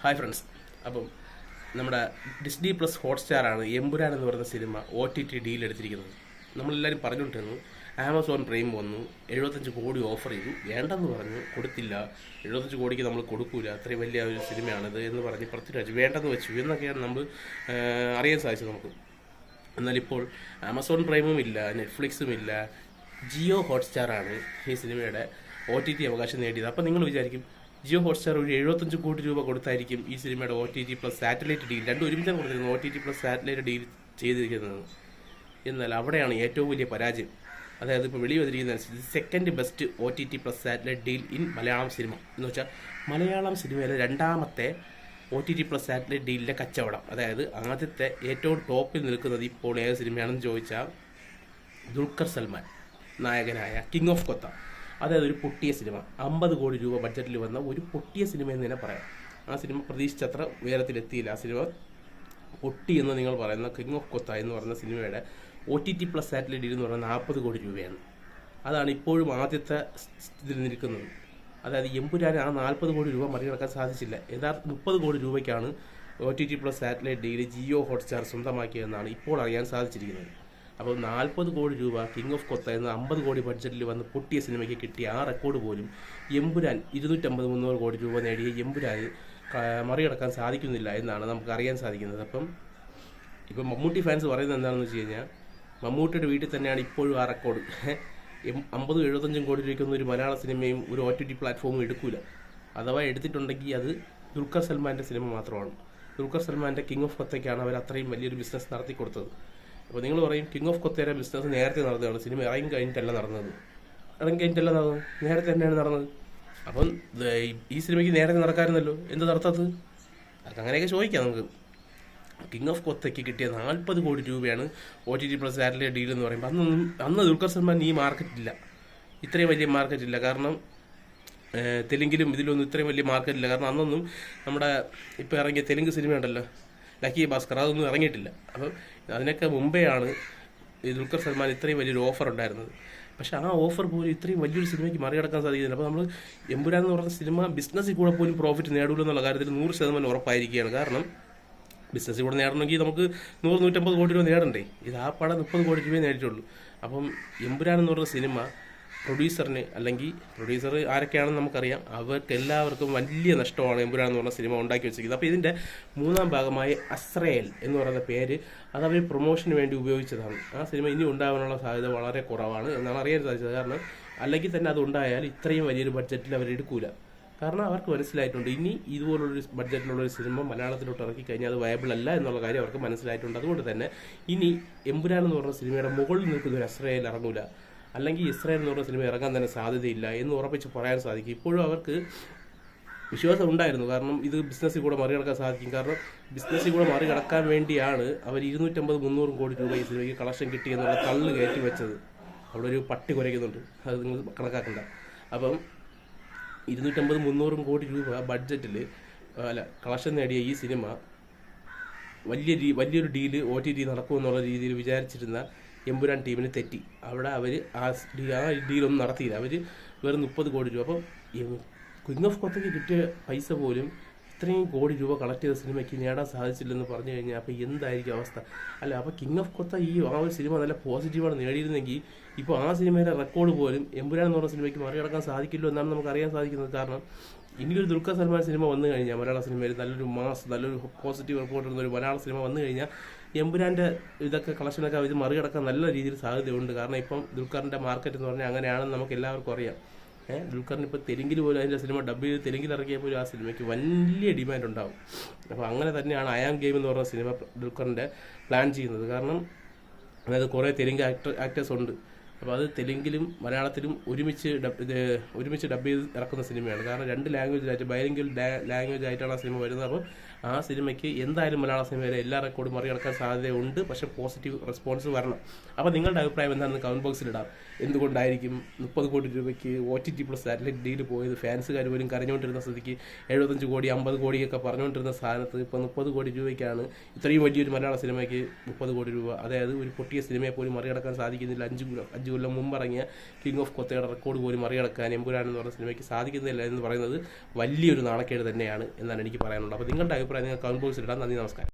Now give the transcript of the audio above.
Hi friends. അപ്പം നമ്മുടെ Disney plus ഹോട്ട്സ്റ്റാറാണ് Empuraan എന്ന് പറയുന്ന സിനിമ OTT ഡീൽ എടുത്തിരിക്കുന്നത്. നമ്മളെല്ലാവരും പറഞ്ഞുകൊണ്ടിരുന്നു ആമസോൺ പ്രൈം വന്നു 75 കോടി ഓഫർ ചെയ്തു, വേണ്ടെന്ന് പറഞ്ഞു, കൊടുത്തില്ല. 75 കോടിക്ക് നമ്മൾ കൊടുക്കൂല, അത്രയും വലിയ ഒരു സിനിമയാണിത് എന്ന് പറഞ്ഞ് പൃഥ്വിരാജ് വേണ്ടെന്ന് വെച്ചു എന്നൊക്കെയാണ് നമ്മൾ അറിയാൻ സാധിച്ചത് നമുക്ക്. എന്നാലിപ്പോൾ ആമസോൺ പ്രൈമും ഇല്ല, നെറ്റ്ഫ്ലിക്സും ഇല്ല, ജിയോ ഹോട്ട്സ്റ്റാറാണ് ഈ സിനിമയുടെ OTT അവകാശം നേടിയത്. അപ്പം നിങ്ങൾ വിചാരിക്കും ജിയോ ഹോട്ട്സ്റ്റാർ ഒരു 75 കോടി രൂപ കൊടുത്തായിരിക്കും ഈ സിനിമയുടെ OTT പ്ലസ് സാറ്റലൈറ്റ് ഡീൽ, രണ്ടും ഒരുമിച്ചാണ് കൊടുത്തിരുന്നത്, OTT പ്ലസ് സാറ്റലൈറ്റ് ഡീൽ ചെയ്തിരിക്കുന്നത്. എന്നാൽ അവിടെയാണ് ഏറ്റവും വലിയ പരാജയം. അതായത് ഇപ്പോൾ വെളി വന്നിരിക്കുന്ന second best OTT plus satellite deal in Malayalam cinema എന്ന് വെച്ചാൽ മലയാളം സിനിമയിലെ രണ്ടാമത്തെ OTT പ്ലസ് സാറ്റലൈറ്റ് ഡീലിൻ്റെ കച്ചവടം. അതായത് ആദ്യത്തെ ഏറ്റവും ടോപ്പിൽ നിൽക്കുന്നത് ഇപ്പോൾ ഏത് സിനിമയാണെന്ന് ചോദിച്ചാൽ ദുൽഖർ സൽമാൻ നായകനായ കിങ് ഓഫ് കൊത്ത. അതായത് ഒരു പൊട്ടിയ സിനിമ, 50 കോടി രൂപ ബഡ്ജറ്റിൽ വന്ന ഒരു പൊട്ടിയ സിനിമ എന്ന് തന്നെ പറയാം. ആ സിനിമ പ്രതീക്ഷിച്ചത്ര ഉയരത്തിലെത്തിയില്ല. ആ സിനിമ പൊട്ടി എന്ന് നിങ്ങൾ പറയുന്ന കിങ് ഓഫ് കൊത്ത എന്ന് പറയുന്ന സിനിമയുടെ OTT പ്ലസ് സാറ്റലൈറ്റ് ഡീൽ എന്ന് പറയുന്നത് 40 കോടി രൂപയാണ്. അതാണ് ഇപ്പോഴും ആദ്യത്തെ ഇതിൽ നിൽക്കുന്നത്. അതായത് എമ്പുരാൻ ആ 40 കോടി രൂപ മറികടക്കാൻ സാധിച്ചില്ല. യഥാർത്ഥ 30 കോടി രൂപയ്ക്കാണ് OTT plus satellite deal Jio Hotstar സ്വന്തമാക്കിയതെന്നാണ് ഇപ്പോൾ അറിയാൻ സാധിച്ചിരിക്കുന്നത്. അപ്പോൾ 40 കോടി രൂപ കിങ് ഓഫ് കൊത്ത എന്ന 50 കോടി ബഡ്ജറ്റിൽ വന്ന് പൊട്ടിയ സിനിമയ്ക്ക് കിട്ടിയ ആ റെക്കോർഡ് പോലും എമ്പുരാൻ 250-300 കോടി രൂപ നേടിയ എമ്പുരാൻ മറികടക്കാൻ സാധിക്കുന്നില്ല എന്നാണ് നമുക്ക് അറിയാൻ സാധിക്കുന്നത്. ഇപ്പം മമ്മൂട്ടി ഫാൻസ് പറയുന്നത് എന്താണെന്ന് വെച്ച് കഴിഞ്ഞാൽ മമ്മൂട്ടിയുടെ വീട്ടിൽ തന്നെയാണ് ഇപ്പോഴും ആ റെക്കോർഡ്. 50-75 കോടി രൂപയ്ക്കൊന്നും ഒരു മലയാള സിനിമയും ഒരു OTT പ്ലാറ്റ്ഫോമും എടുക്കൂല. അഥവാ എടുത്തിട്ടുണ്ടെങ്കിൽ അത് ദുൽഖർ സൽമാൻ്റെ സിനിമ മാത്രമാണ്. ദുൽഖർ സൽമാൻ്റെ കിങ് ഓഫ് കൊത്തയ്ക്കാണ് അവർ അത്രയും വലിയൊരു ബിസിനസ് നടത്തി കൊടുത്തത്. അപ്പോൾ നിങ്ങൾ പറയും കിങ് ഓഫ് കൊത്തയുടെ ബിസിനസ് നേരത്തെ നടന്നതാണ്, സിനിമ ഇറങ്ങി കഴിഞ്ഞിട്ടല്ല നടന്നത്. നേരത്തെ തന്നെയാണ് നടന്നത്. അപ്പം ഈ സിനിമയ്ക്ക് നേരത്തെ നടക്കാമായിരുന്നല്ലോ, എന്ത് നടത്താത്തത്? അങ്ങനെയൊക്കെ ചോദിക്കാം നമുക്ക്. കിങ് ഓഫ് കൊത്തയ്ക്ക് കിട്ടിയ 40 കോടി രൂപയാണ് OTT പ്ലസ് സാറ്റലൈറ്റ് ഡീൽ എന്ന് പറയുമ്പോൾ അന്ന് ദുൽഖർ സൽമാൻ ഈ മാർക്കറ്റില്ല, ഇത്രയും വലിയ മാർക്കറ്റില്ല. കാരണം തെലുങ്കിലും ഇതിലൊന്നും ഇത്രയും വലിയ മാർക്കറ്റില്ല. കാരണം അന്നൊന്നും നമ്മുടെ ഇപ്പോൾ ഇറങ്ങിയ തെലുങ്ക് സിനിമ ഉണ്ടല്ലോ, ലക്കി ഭാസ്കർ, അതൊന്നും ഇറങ്ങിയിട്ടില്ല. അപ്പം അതിനൊക്കെ മുമ്പെയാണ് ഈ ദുൽഖർ സൽമാൻ ഇത്രയും വലിയൊരു ഓഫർ ഉണ്ടായിരുന്നത്. പക്ഷെ ആ ഓഫർ പോലും ഇത്രയും വലിയൊരു സിനിമയ്ക്ക് മറികടക്കാൻ സാധിക്കുന്നില്ല. അപ്പോൾ നമ്മൾ എമ്പുരാൻ എന്ന് പറഞ്ഞ സിനിമ ബിസിനസ്സിൽ കൂടെ പോലും പ്രോഫിറ്റ് നേടൂല എന്നുള്ള കാര്യത്തിൽ 100% ഉറപ്പായിരിക്കുകയാണ്. കാരണം ബിസിനസ്സിൽ കൂടെ നേടണമെങ്കിൽ നമുക്ക് 100-150 കോടി രൂപ നേടണ്ടേ. ഇത് ആ പടം 30 കോടി രൂപയെ നേടിയിട്ടുള്ളൂ. അപ്പം എമ്പുരാൻ എന്ന് പറഞ്ഞ സിനിമ പ്രൊഡ്യൂസറിന്, അല്ലെങ്കിൽ പ്രൊഡ്യൂസർ ആരൊക്കെയാണെന്ന് നമുക്കറിയാം, അവർക്ക് എല്ലാവർക്കും വലിയ നഷ്ടമാണ് എമ്പുരാൻ എന്ന് പറഞ്ഞ സിനിമ ഉണ്ടാക്കി വെച്ചിരിക്കുന്നത്. അപ്പോൾ ഇതിൻ്റെ 3ാം ഭാഗമായ അസ്രയേൽ എന്ന് പറയുന്ന പേര് അത് അവർ പ്രൊമോഷന് വേണ്ടി ഉപയോഗിച്ചതാണ്. ആ സിനിമ ഇനി ഉണ്ടാകാനുള്ള സാധ്യത വളരെ കുറവാണ് എന്നാണ് അറിയാൻ സാധിച്ചത്. കാരണം അല്ലെങ്കിൽ തന്നെ അത് ഉണ്ടായാൽ ഇത്രയും വലിയൊരു ബഡ്ജറ്റിൽ അവർ എടുക്കൂല. കാരണം അവർക്ക് മനസ്സിലായിട്ടുണ്ട് ഇനി ഇതുപോലുള്ളൊരു ബഡ്ജറ്റിലുള്ളൊരു സിനിമ മലയാളത്തിലോട്ട് ഇറക്കി കഴിഞ്ഞാൽ അത് വയബിൾ അല്ല എന്നുള്ള കാര്യം അവർക്ക് മനസ്സിലായിട്ടുണ്ട്. അതുകൊണ്ട് തന്നെ ഇനി എമ്പുരാൻ എന്ന് പറഞ്ഞ സിനിമയുടെ മുകളിൽ നിൽക്കുന്ന ഒരു അസ്രയേൽ ഇറങ്ങൂല, അല്ലെങ്കിൽ ഇസ്രായേൽ എന്ന് പറഞ്ഞ സിനിമ ഇറങ്ങാൻ തന്നെ സാധ്യതയില്ല എന്ന് ഉറപ്പിച്ച് പറയാൻ സാധിക്കും. ഇപ്പോഴും അവർക്ക് വിശ്വാസം ഉണ്ടായിരുന്നു. കാരണം ഇത് ബിസിനസ്സിൽ കൂടെ മറികടക്കാൻ സാധിക്കും. കാരണം ബിസിനസ്സിൽ കൂടെ മറികടക്കാൻ വേണ്ടിയാണ് അവർ 250-300 കോടി രൂപ ഈ സിനിമയ്ക്ക് കളക്ഷൻ കിട്ടി എന്നുള്ള തള്ളു കയറ്റി വെച്ചത്. അവിടെ ഒരു പട്ടി കുരയ്ക്കുന്നുണ്ട്, അത് നിങ്ങൾ കണക്കാക്കണ്ട. അപ്പം 250-300 കോടി രൂപ ബഡ്ജറ്റിൽ കളക്ഷൻ നേടിയ ഈ സിനിമ വലിയൊരു ഡീല് OTT നടക്കുമെന്നുള്ള രീതിയിൽ വിചാരിച്ചിരുന്ന എമ്പുരാൻ ടീമിന് തെറ്റി. അവിടെ അവർ ആ ഡീലൊന്നും നടത്തിയില്ല. അവർ വെറും 30 കോടി രൂപ. അപ്പം കിങ് ഓഫ് കൊത്തയ്ക്ക് കിട്ടിയ പൈസ പോലും ഇത്രയും കോടി രൂപ കളക്ട് ചെയ്ത സിനിമയ്ക്ക് നേടാൻ സാധിച്ചില്ലെന്ന് പറഞ്ഞു കഴിഞ്ഞാൽ അപ്പോൾ എന്തായിരിക്കും അവസ്ഥ? അല്ല, അപ്പോൾ കിങ് ഓഫ് കൊത്ത ആ ഒരു സിനിമ നല്ല പോസിറ്റീവാണ് നേടിയിരുന്നെങ്കിൽ ഇപ്പോൾ ആ സിനിമയുടെ റെക്കോർഡ് പോലും എമ്പുരാൻ എന്ന് പറഞ്ഞ സിനിമയ്ക്ക് മറികടക്കാൻ സാധിക്കില്ലോ എന്നാണ് നമുക്ക് അറിയാൻ സാധിക്കുന്നത്. കാരണം ഇനിയൊരു ദുൽഖർ സൽമാൻ സിനിമ വന്നു കഴിഞ്ഞാൽ മലയാള സിനിമയിൽ നല്ലൊരു പോസിറ്റീവ് റിപ്പോർട്ട് വരുന്ന ഒരു മലയാള സിനിമ വന്നു കഴിഞ്ഞാൽ എമ്പുരാൻ്റെ ഇതൊക്കെ കളക്ഷനൊക്കെ ഇത് മറികടക്കാൻ നല്ല രീതിയിൽ സാധ്യതയുണ്ട്. കാരണം ഇപ്പം ദുൽഖറിൻ്റെ മാർക്കറ്റ് എന്ന് പറഞ്ഞാൽ അങ്ങനെയാണെന്ന് നമുക്ക് എല്ലാവർക്കും അറിയാം. ദുൽഖറിന് ഇപ്പോൾ തെലുങ്കിൽ പോലും അതിൻ്റെ സിനിമ ഡബ് ചെയ്ത് തെലുങ്കിൽ ഇറക്കിയാൽ പോലും ആ സിനിമയ്ക്ക് വലിയ ഡിമാൻഡ് ഉണ്ടാവും. അപ്പോൾ അങ്ങനെ തന്നെയാണ് ഐ ആം ഗെയിം എന്ന് പറഞ്ഞ സിനിമ ദുൽഖറിൻ്റെ പ്ലാൻ ചെയ്യുന്നത്. കാരണം അതായത് കുറേ തെലുങ്ക് ആക്ടേഴ്സ് ഉണ്ട്. അപ്പോൾ അത് തെലുങ്കിലും മലയാളത്തിലും ഒരുമിച്ച് ഡബ് ചെയ്ത് ഇറക്കുന്ന സിനിമയാണ്. കാരണം 2 ലാംഗ്വേജിലായിട്ട് ബൈലിംഗ്വൽ ലാംഗ്വേജ് ആയിട്ടാണ് ആ സിനിമ വരുന്നത്. അപ്പോൾ ആ സിനിമയ്ക്ക് എന്തായാലും മലയാള സിനിമയിലെ എല്ലാ റെക്കോർഡും മറികടക്കാൻ സാധ്യതയുണ്ട്. പക്ഷേ പോസിറ്റീവ് റെസ്പോൺസ് വരണം. അപ്പോൾ നിങ്ങളുടെ അഭിപ്രായം എന്താണെന്ന് കമൻറ്റ് ബോക്സിലിടാം. എന്തുകൊണ്ടായിരിക്കും 30 കോടി രൂപയ്ക്ക് OTT പ്ലസ് സാറ്റലൈറ്റ് ഡീൽ പോയത്? ഫാൻസുകാർ പോലും കരഞ്ഞുകൊണ്ടിരുന്ന സ്ഥിതിക്ക് 75 കോടി 50 കോടിയൊക്കെ പറഞ്ഞുകൊണ്ടിരുന്ന സ്ഥാനത്ത് ഇപ്പോൾ 30 കോടി രൂപയ്ക്കാണ് ഇത്രയും വലിയൊരു മലയാള സിനിമയ്ക്ക് 30 കോടി രൂപ. അതായത് ഒരു പൊട്ടിയ സിനിമയെ പോലും മറികടക്കാൻ സാധിക്കുന്നില്ല. 5 4-5 കൊല്ലം മുമ്പ് ഇറങ്ങിയ കിങ് ഓഫ് കൊത്തയുടെ റെക്കോർഡ് പോലും മറികടക്കാൻ എമ്പുരാൻ എന്ന് പറഞ്ഞ സിനിമയ്ക്ക് സാധിക്കുന്നില്ല എന്ന് പറയുന്നത് വലിയൊരു നാണക്കേട് തന്നെയാണ് എന്നാണ് എനിക്ക് പറയാനുള്ളത്. അപ്പോൾ നിങ്ങളുടെ അഭിപ്രായം നിങ്ങൾ കമന്റ് ബോക്സിൽ ഇടാം. നന്ദി, നമസ്കാരം.